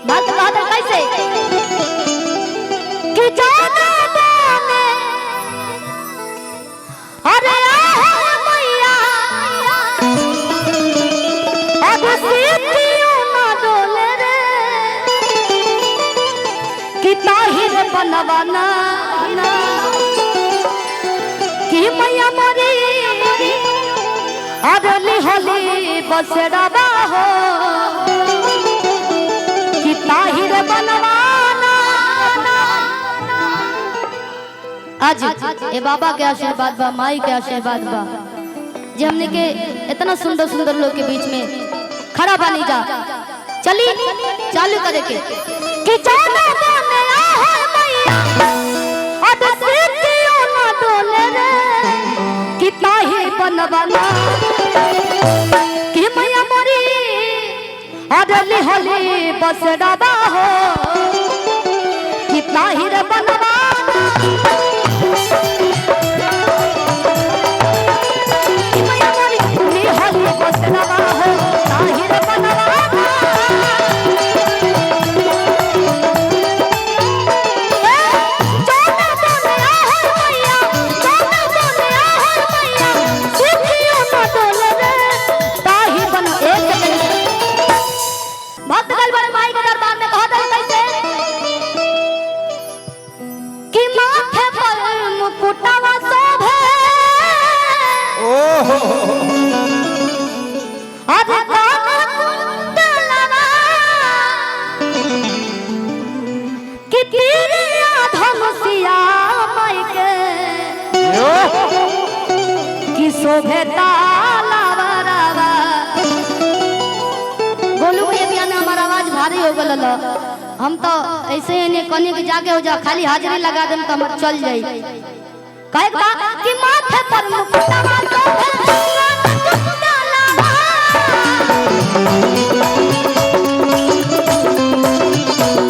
भक्त बहादुर कैसे कि जाना जाने अरे मैया अब सीतियों ना डोले रे कि ताहिर बनवाना कि मैया मोरी अरली होली बसड़वा हो कि ताहिर बनवाना। आज ए बाबा के आशीर्वाद बा, माई के आशीर्वाद बा, जे हमने के इतना सुंदर सुंदर लोग के बीच में खड़ा बनी जा। चली चालू करे के कि जाना जाने है मैया अब सीतियों ना डोले रे कि ताहिर बनवाना कि मैया मोरी अरली होली बसड़वा हो कि ताहिर बनवाना। कि मैया मोरी अरली होली बसड़वा हो ताहिर बनवाना। जाना जाने है मैया, जाना जाने है मैया, सीतियों ना डोले रे ताहिर बन। एक सेकंड भक्त गल बड़े माई के दरबार में कहा था कैसे कि माथे पर मुकुटवा शोभे आज कान कुंडलवा कि तीरिया धनुषिया माई के कि शोभे तालावरवा। गोलू भैया भी आने हमारा आवाज भारी हो गल। हम तो ऐसे ही नहीं कनी के जाके हो जा, खाली हाजिरी लगा देम तो हम चल जाई। कहे बा कि माथे पर मुकुटवा शोभे कुंडलवा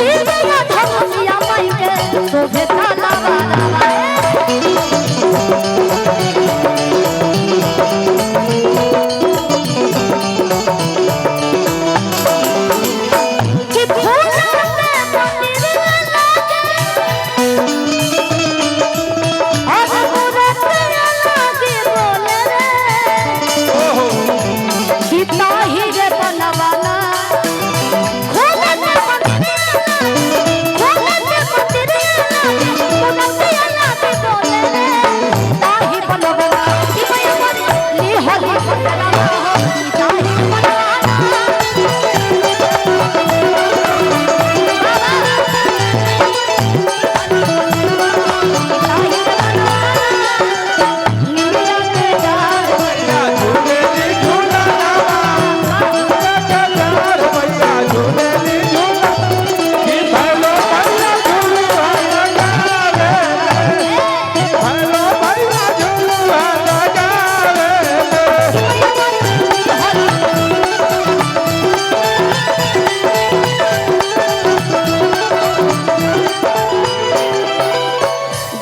तीरिया धनुषिया माई के शोभे तालावरवा।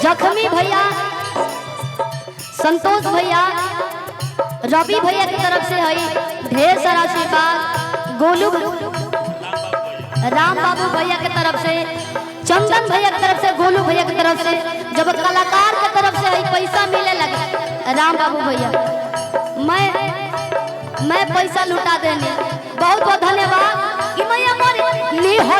जख्मी भैया, संतोष भैया, रवि भैया की तरफ से है ढेर सारा आशीर्वाद। गोलू राम बाबू भैया की तरफ से, चंदन भैया की तरफ से, गोलू भैया की तरफ से, जब कलाकार की तरफ से है पैसा मिले लगा राम बाबू भैया, मैं पैसा लुटा देने बहुत बहुत धन्यवाद। कि मैया मोरी ली हो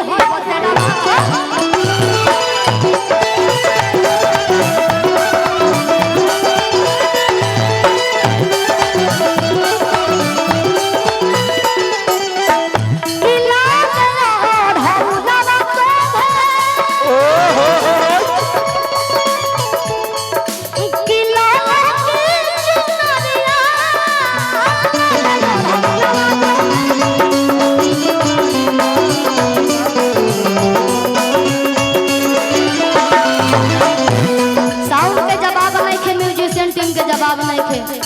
जवाब नहीं थे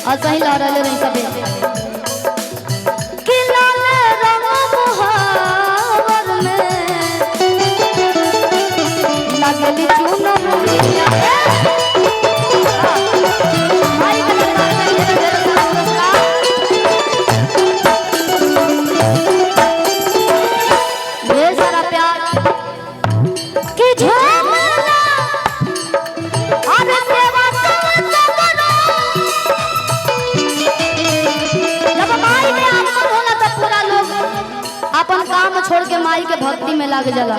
और सही लह रहे नहीं सबे कि लाल रंग मुहावर में लगली चूनो मुनिया भाई ढेर सारा छोड़ के माई के भक्ति में लग जाला।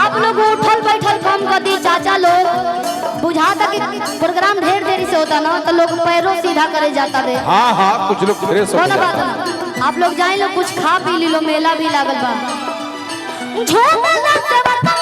आप लोग उठल बैठल कम कर दी चाचा लोग, बुझाता कि प्रोग्राम ढेर देरी से होता ना तो लोग पैरों सीधा करे जाता रे। हाँ हाँ कुछ लोग फ्रेश हो बात ना, आप लोग जाए लोग कुछ खा पी लो, मेला भी लागल बा। झोंका ना से बता